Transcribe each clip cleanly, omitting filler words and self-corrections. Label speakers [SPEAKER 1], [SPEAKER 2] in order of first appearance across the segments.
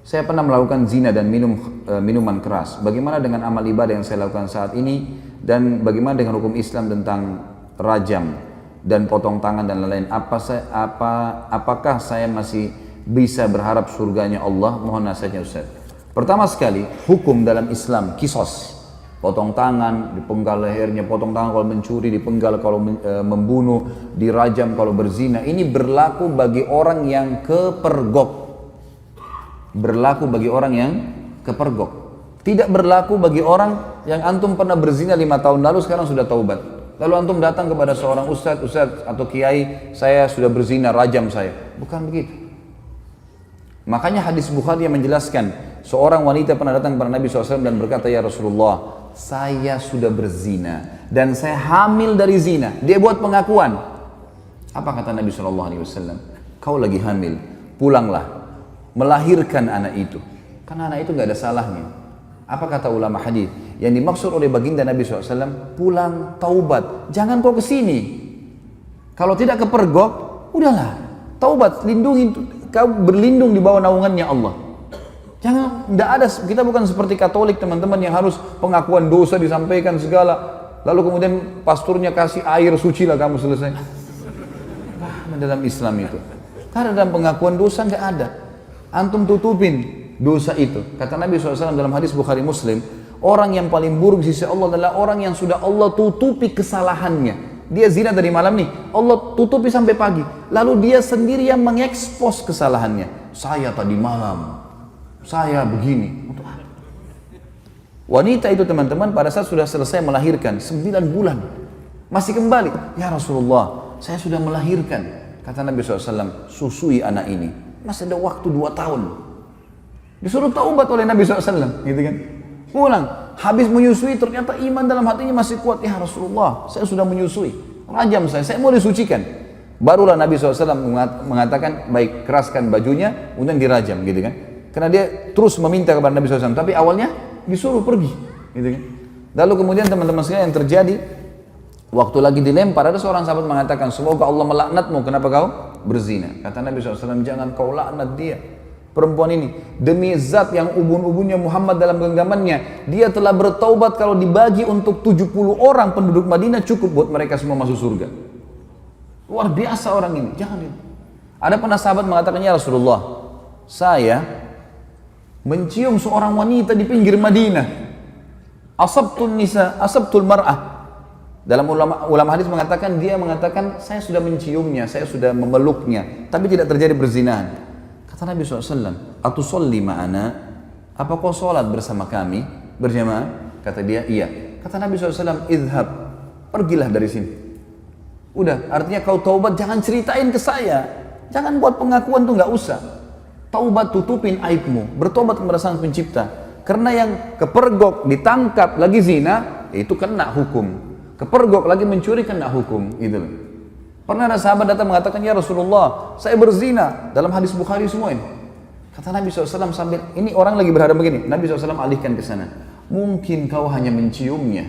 [SPEAKER 1] Saya pernah melakukan zina dan minum minuman keras. Bagaimana dengan amal ibadah yang saya lakukan saat ini? Dan bagaimana dengan hukum Islam tentang rajam dan potong tangan dan lain-lain? Apakah saya masih bisa berharap surganya Allah? Mohon nasihatnya Ustaz. Pertama sekali, hukum dalam Islam kisos. Potong tangan, dipenggal lehernya, potong tangan kalau mencuri, dipenggal kalau membunuh, dirajam kalau berzina. Ini berlaku bagi orang yang kepergok. Berlaku bagi orang yang kepergok. Tidak berlaku bagi orang yang antum pernah berzina 5 tahun lalu, sekarang sudah taubat. Lalu antum datang kepada seorang ustaz atau kiai, saya sudah berzina, rajam saya. Bukan begitu. Makanya hadis Bukhari yang menjelaskan, seorang wanita pernah datang kepada Nabi SAW dan berkata, ya Rasulullah, saya sudah berzina dan saya hamil dari zina. Dia buat pengakuan. Apa kata Nabi SAW? Kau lagi hamil, pulanglah, melahirkan anak itu. Karena anak itu nggak ada salahnya. Apa kata ulama hadis? Yang dimaksud oleh baginda Nabi SAW, pulang taubat. Jangan kau kesini. Kalau tidak kepergok, udahlah, taubat, lindungi, kau berlindung di bawah naungannya Allah. Jangan, tidak ada, kita bukan seperti Katolik teman-teman yang harus pengakuan dosa disampaikan segala. Lalu kemudian pasturnya kasih air suci lah kamu selesai. Nah, dalam Islam itu. Karena dalam pengakuan dosa nggak ada. Antum tutupin dosa itu. Kata Nabi SAW dalam hadis Bukhari Muslim, orang yang paling buruk di sisi Allah adalah orang yang sudah Allah tutupi kesalahannya. Dia zina dari malam nih, Allah tutupi sampai pagi. Lalu dia sendiri yang mengekspos kesalahannya. Saya tadi malam, saya begini. Wanita itu teman-teman pada saat sudah selesai melahirkan 9 bulan masih kembali, ya Rasulullah, saya sudah melahirkan. Kata Nabi SAW, susui anak ini, masih ada waktu 2 tahun. Disuruh taubat oleh Nabi SAW, gitu kan? Pulang, habis menyusui ternyata iman dalam hatinya masih kuat. Ya Rasulullah, saya sudah menyusui, rajam saya mau disucikan. Barulah Nabi SAW mengatakan, baik, keraskan bajunya, kemudian dirajam, gitu kan? Karena dia terus meminta kepada Nabi SAW, tapi awalnya disuruh pergi, gitu kan? Lalu kemudian teman-teman sekalian yang terjadi, waktu lagi dilempar, ada seorang sahabat mengatakan, semoga Allah melaknatmu, kenapa kau berzina? Kata Nabi SAW, jangan kau laknat dia, perempuan ini, demi zat yang ubun-ubunnya Muhammad dalam genggamannya, dia telah bertaubat, kalau dibagi untuk 70 orang penduduk Madinah cukup buat mereka semua masuk surga. Luar biasa orang ini, jangan ini. Ada pernah sahabat mengatakan, ya Rasulullah, saya mencium seorang wanita di pinggir Madinah. Asabtul mar'ah. Dalam ulama hadis mengatakan, dia mengatakan, saya sudah menciumnya, saya sudah memeluknya, tapi tidak terjadi perzinahan. Kata Nabi SAW, atusolli ma'ana, apa kau sholat bersama kami berjamaah? Kata dia, iya. Kata Nabi SAW, idhab, pergilah dari sini. Udah, artinya kau taubat, jangan ceritain ke saya, jangan buat pengakuan tuh, nggak usah. Taubat, tutupin aibmu, bertobat kepada Sang Pencipta. Karena yang kepergok ditangkap lagi zina, itu kena hukum. Kepergok lagi mencuri, kena hukum, gitu loh. Pernah ada sahabat datang mengatakan, ya Rasulullah, saya berzina, dalam hadis Bukhari semua ini. Kata Nabi SAW sambil, ini orang lagi berhadap begini, Nabi SAW alihkan ke sana. Mungkin kau hanya menciumnya.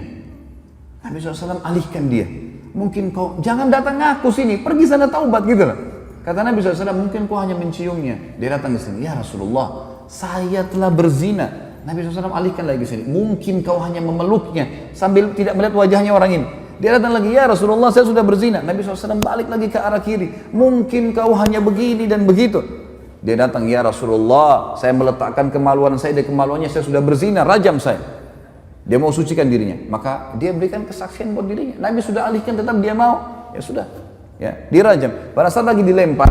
[SPEAKER 1] Nabi SAW alihkan dia. Mungkin kau, jangan datang ngaku sini, pergi sana taubat, gitu loh. Kata Nabi SAW, mungkin kau hanya menciumnya. Dia datang ke sini, ya Rasulullah, saya telah berzina. Nabi SAW alihkan lagi ke sini, mungkin kau hanya memeluknya, sambil tidak melihat wajahnya orang ini. Dia datang lagi, ya Rasulullah, saya sudah berzina. Nabi SAW balik lagi ke arah kiri, mungkin kau hanya begini dan begitu. Dia datang, ya Rasulullah, saya meletakkan kemaluan saya, dan kemaluannya saya sudah berzina, rajam saya. Dia mau sucikan dirinya, maka dia berikan kesaksian buat dirinya. Nabi sudah alihkan, tetap dia mau, ya sudah. Ya, dirajam. Pada saat lagi dilempar,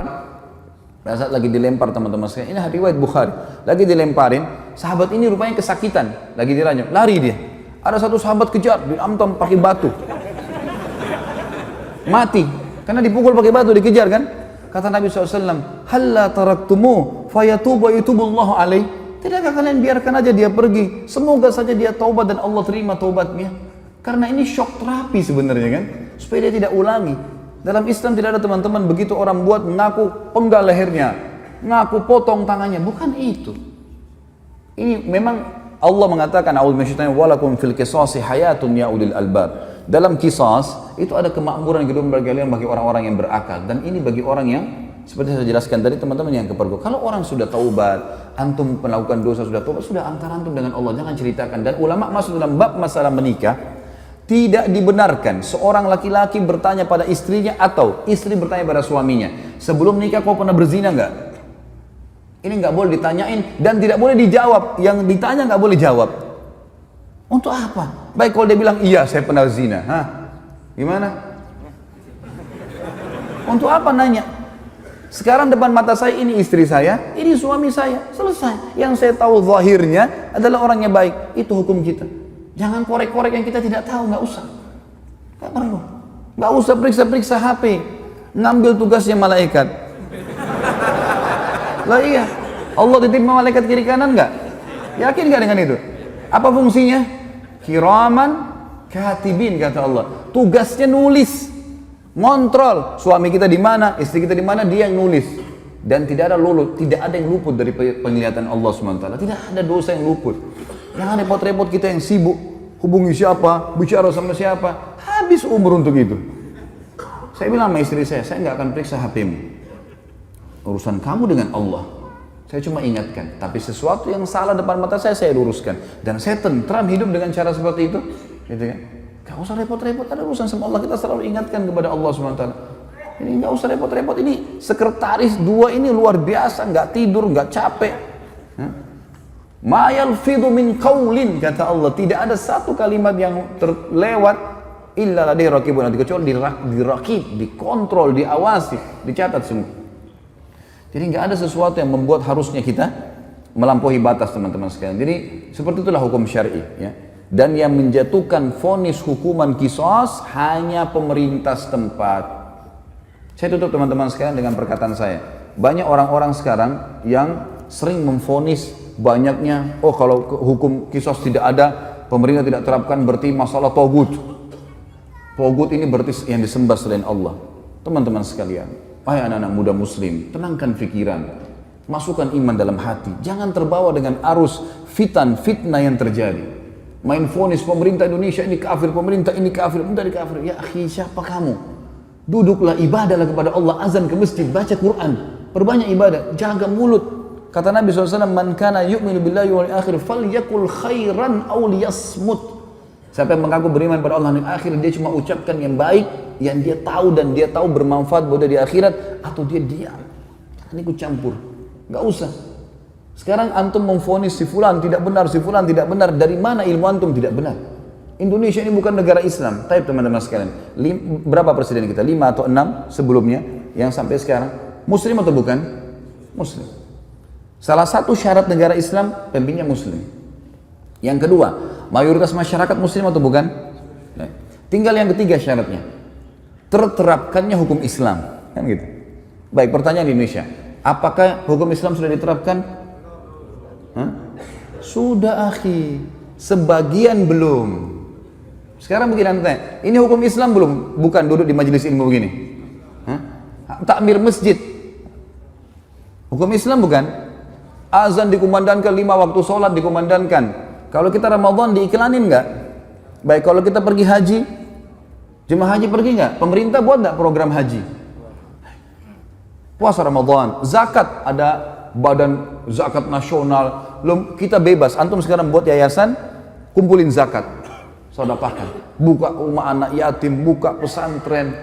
[SPEAKER 1] teman-teman sekalian, ini riwayat Bukhari, lagi dilemparin, sahabat ini rupanya kesakitan, lagi dirajam, lari dia. Ada satu sahabat kejar, diamtam pakai batu, mati, karena dipukul pakai batu, dikejar kan. Kata Nabi SAW, halla taraktumu fayatubu yatubullahu alaih. Tidakkah kalian biarkan aja dia pergi, semoga saja dia taubat dan Allah terima taubatnya. Karena ini shock terapi sebenarnya kan, supaya dia tidak ulangi. Dalam Islam tidak ada teman-teman begitu orang buat mengaku penggal lehernya, ngaku potong tangannya, bukan itu. Ini memang Allah mengatakan, a'udzu minasyaitonir rajim, walakum fil qisasi hayatun ya ulil albab. Dalam kisas itu ada kemakmuran hidup bagi orang-orang yang berakal, dan ini bagi orang yang seperti saya jelaskan tadi teman-teman yang kepergok. Kalau orang sudah taubat, antum melakukan dosa sudah tobat, sudah antara antum dengan Allah, jangan ceritakan. Dan ulama masuk dalam bab masalah menikah, tidak dibenarkan seorang laki-laki bertanya pada istrinya atau istri bertanya pada suaminya, sebelum nikah kau pernah berzina nggak? Ini nggak boleh ditanyain dan tidak boleh dijawab. Yang ditanya nggak boleh jawab. Untuk apa? Baik kalau dia bilang iya saya pernah zina, gimana? Untuk apa nanya? Sekarang depan mata saya ini istri saya, ini suami saya, selesai. Yang saya tahu zahirnya adalah orangnya baik, itu hukum kita. Jangan korek-korek yang kita tidak tahu, nggak usah. Nggak perlu. Nggak usah periksa-periksa HP, ngambil tugasnya malaikat. Lah iya, Allah titip malaikat kiri kanan nggak? Yakin nggak dengan itu? Apa fungsinya? Kiraman katibin kata Allah. Tugasnya nulis, ngontrol suami kita di mana, istri kita di mana, dia yang nulis. Dan tidak ada tidak ada yang luput dari penglihatan Allah SWT. Tidak ada dosa yang luput. Jangan repot-repot kita yang sibuk hubungi siapa, bicara sama siapa, habis umur untuk itu. Saya bilang sama istri saya nggak akan periksa HP-mu. Urusan kamu dengan Allah. Saya cuma ingatkan, tapi sesuatu yang salah depan mata saya luruskan. Dan saya tentram hidup dengan cara seperti itu. Gitu kan? Gak usah repot-repot, ada urusan sama Allah, kita selalu ingatkan kepada Allah SWT. Ini gak usah repot-repot, ini sekretaris dua ini luar biasa, gak tidur, gak capek. Ma yalfidhu min qaulin, kata Allah, tidak ada satu kalimat yang terlewat illa ladaihi raqibun atid, kecuali dirakib, dikontrol, diawasi, dicatat semua. Jadi nggak ada sesuatu yang membuat harusnya kita melampaui batas, teman-teman sekalian. Jadi seperti itulah hukum syar'i, ya. Dan yang menjatuhkan vonis hukuman qisas hanya pemerintah setempat. Saya tutup teman-teman sekalian dengan perkataan saya. Banyak orang-orang sekarang yang sering memvonis banyaknya, oh kalau hukum qisas tidak ada, pemerintah tidak terapkan, berarti masalah togut. Togut ini berarti yang disembah selain Allah. Teman-teman sekalian, wahai anak-anak muda muslim, tenangkan pikiran, masukkan iman dalam hati, jangan terbawa dengan arus fitnah yang terjadi. Main vonis pemerintah Indonesia ini kafir, pemerintah ini kafir, pemerintah ini kafir. Ya akhi, siapa kamu? Duduklah, ibadahlah kepada Allah, azan ke masjid, baca Quran, perbanyak ibadah, jaga mulut. Kata Nabi SAW, man kana yu'minu billahi wal akhir falyakul khairan aw liyasmut. Siapa yang mengaku beriman pada Allah dan akhir, dia cuma ucapkan yang baik, yang dia tahu dan dia tahu bermanfaat buat dia di akhirat, atau dia diam. Jangan ikut campur, nggak usah. Sekarang antum memvonis si fulan tidak benar, si fulan tidak benar. Dari mana ilmu antum tidak benar? Indonesia ini bukan negara Islam. Tapi teman-teman sekalian, berapa presiden kita? 5 atau 6 sebelumnya yang sampai sekarang Muslim atau bukan? Muslim. Salah satu syarat negara Islam pemimpinnya Muslim. Yang kedua, mayoritas masyarakat Muslim atau bukan? Nah, tinggal yang ketiga syaratnya, terterapkannya hukum Islam, kan gitu. Baik, pertanyaan di Indonesia, apakah hukum Islam sudah diterapkan? Sudah akhi, sebagian belum. Sekarang begini tanya, ini hukum Islam belum? Bukan duduk di majelis ilmu begini. Takmir masjid, hukum Islam bukan? Azan dikumandangkan, 5 waktu sholat dikumandangkan. Kalau kita Ramadan diiklanin nggak? Baik, kalau kita pergi haji, jemaah haji pergi nggak? Pemerintah buat nggak program haji? Puasa Ramadan, zakat, ada badan zakat nasional, kita bebas. Antum sekarang buat yayasan, kumpulin zakat, sedekahkan, buka rumah anak yatim, buka pesantren.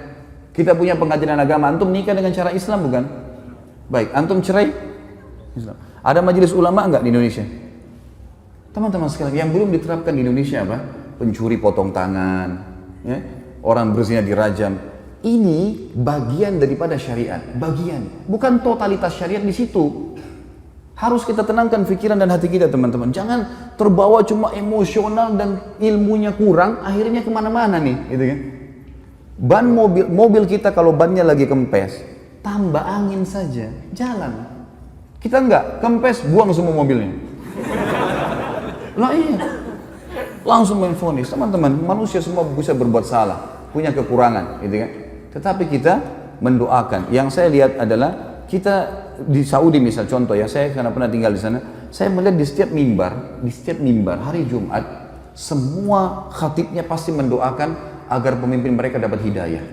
[SPEAKER 1] Kita punya pengajian agama, antum nikah dengan cara Islam bukan? Baik, antum cerai, Islam. Ada majelis ulama enggak di Indonesia? Teman-teman sekalian, yang belum diterapkan di Indonesia apa? Pencuri potong tangan, ya? Orang berzina dirajam. Ini bagian daripada syariat, bagian, bukan totalitas syariat di situ. Harus kita tenangkan pikiran dan hati kita, teman-teman. Jangan terbawa cuma emosional dan ilmunya kurang, akhirnya kemana-mana nih, gitu kan? Ban mobil kita kalau bannya lagi kempes, tambah angin saja, jalan. Kita enggak, kempes, buang semua mobilnya. Lah iya, langsung main vonis. Teman-teman, manusia semua bisa berbuat salah, punya kekurangan, gitu kan? Tetapi kita mendoakan. Yang saya lihat adalah kita di Saudi misal contoh ya, saya karena pernah tinggal di sana, saya melihat di setiap mimbar hari Jumat, semua khatibnya pasti mendoakan agar pemimpin mereka dapat hidayah.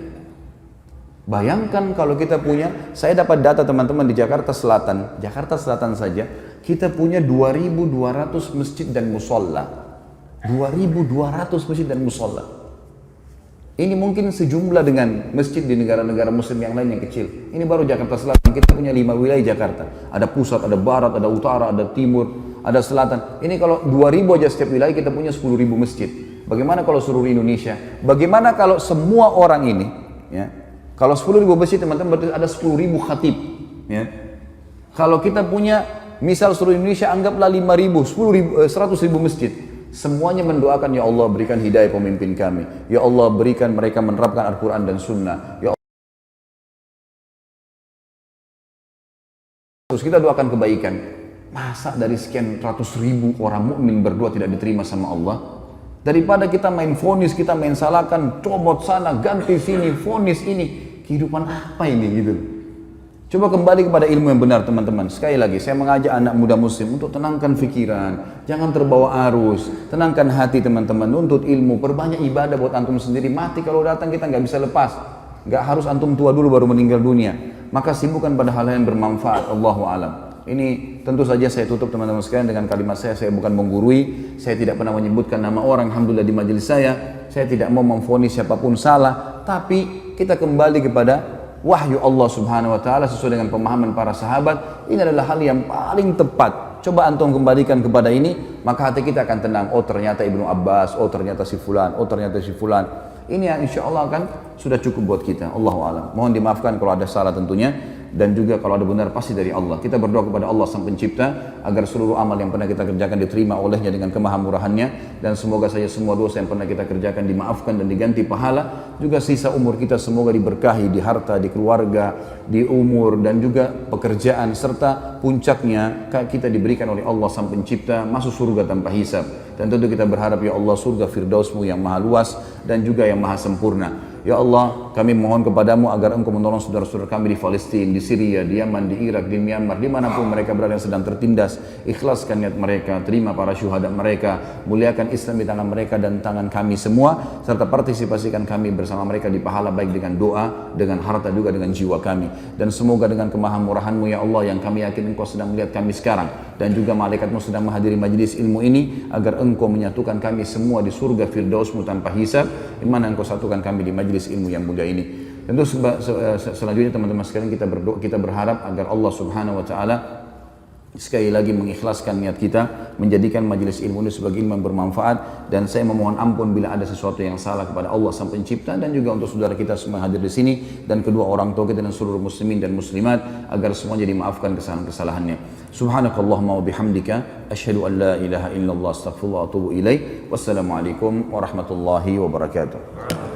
[SPEAKER 1] Bayangkan kalau kita punya, saya dapat data teman-teman di Jakarta Selatan saja, kita punya 2.200 masjid dan musola. 2.200 masjid dan musola. Ini mungkin sejumlah dengan masjid di negara-negara muslim yang lain yang kecil. Ini baru Jakarta Selatan, kita punya 5 wilayah Jakarta. Ada pusat, ada barat, ada utara, ada timur, ada selatan. Ini kalau 2.000 aja setiap wilayah kita punya 10.000 masjid. Bagaimana kalau seluruh Indonesia? Bagaimana kalau semua orang ini, ya, kalau 10.000 masjid teman-teman berarti ada 10.000 khatib. Ya. Kalau kita punya misal seluruh Indonesia anggaplah 5.000, 100.000 masjid. Semuanya mendoakan, ya Allah berikan hidayah pemimpin kami. Ya Allah berikan mereka menerapkan Al-Quran dan Sunnah. Ya Allah. Terus kita doakan kebaikan. Masa dari sekian ratus ribu orang mukmin berdoa tidak diterima sama Allah? Daripada kita main vonis, kita main salahkan, comot sana, ganti sini, vonis ini. Kehidupan apa ini gitu? Coba kembali kepada ilmu yang benar teman-teman. Sekali lagi saya mengajak anak muda muslim untuk tenangkan pikiran, jangan terbawa arus, tenangkan hati teman-teman, nuntut ilmu, perbanyak ibadah buat antum sendiri. Mati kalau datang kita nggak bisa lepas, nggak harus antum tua dulu baru meninggal dunia. Maka sibukkan pada hal-hal yang bermanfaat. Allahu alam. Ini tentu saja saya tutup teman-teman sekalian dengan kalimat saya bukan menggurui, saya tidak pernah menyebutkan nama orang, alhamdulillah di majelis saya tidak mau memvonis siapapun salah, tapi kita kembali kepada wahyu Allah subhanahu wa ta'ala sesuai dengan pemahaman para sahabat. Ini adalah hal yang paling tepat. Coba antum kembalikan kepada ini, maka hati kita akan tenang. Oh ternyata Ibnu Abbas, oh ternyata si fulan, oh ternyata si fulan. Ini yang insya Allah kan sudah cukup buat kita. Allahu a'lam. Mohon dimaafkan kalau ada salah tentunya. Dan juga kalau ada benar pasti dari Allah. Kita berdoa kepada Allah Sang Pencipta agar seluruh amal yang pernah kita kerjakan diterima olehnya dengan kemahamurahannya, dan semoga saja semua dosa yang pernah kita kerjakan dimaafkan dan diganti pahala. Juga sisa umur kita semoga diberkahi di harta, di keluarga, di umur, dan juga pekerjaan, serta puncaknya kita diberikan oleh Allah Sang Pencipta masuk surga tanpa hisab. Dan tentu kita berharap ya Allah surga Firdausmu yang maha luas dan juga yang maha sempurna. Ya Allah, kami mohon kepadamu agar Engkau menolong saudara-saudara kami di Palestina, di Syria, di Yaman, di Irak, di Myanmar, dimanapun mereka berada yang sedang tertindas. Ikhlaskan niat mereka, terima para syuhada mereka, muliakan Islam di tangan mereka dan tangan kami semua, serta partisipasikan kami bersama mereka di pahala baik dengan doa, dengan harta, juga dengan jiwa kami. Dan semoga dengan kemahamurahan-Mu ya Allah, yang kami yakin Engkau sedang melihat kami sekarang, dan juga malaikat-Mu sedang menghadiri majlis ilmu ini, agar Engkau menyatukan kami semua di surga Firdaus-Mu tanpa hisab, di mana Engkau satukan kami di majlis ilmu yang mulia ini. Tentu selanjutnya teman-teman sekalian kita berharap agar Allah Subhanahu wa taala sekali lagi mengikhlaskan niat kita, menjadikan majelis ilmu ini sebagai ilmu yang bermanfaat. Dan saya memohon ampun bila ada sesuatu yang salah kepada Allah Sang Pencipta, dan juga untuk saudara kita semua hadir di sini, dan kedua orang tua kita dan seluruh muslimin dan muslimat, agar semuanya dimaafkan kesalahan-kesalahannya. Subhanakallahumma wa bihamdika asyhadu an la ilaha illallah astaghfirullah wa atubu ilaik. Wassalamualaikum warahmatullahi wabarakatuh.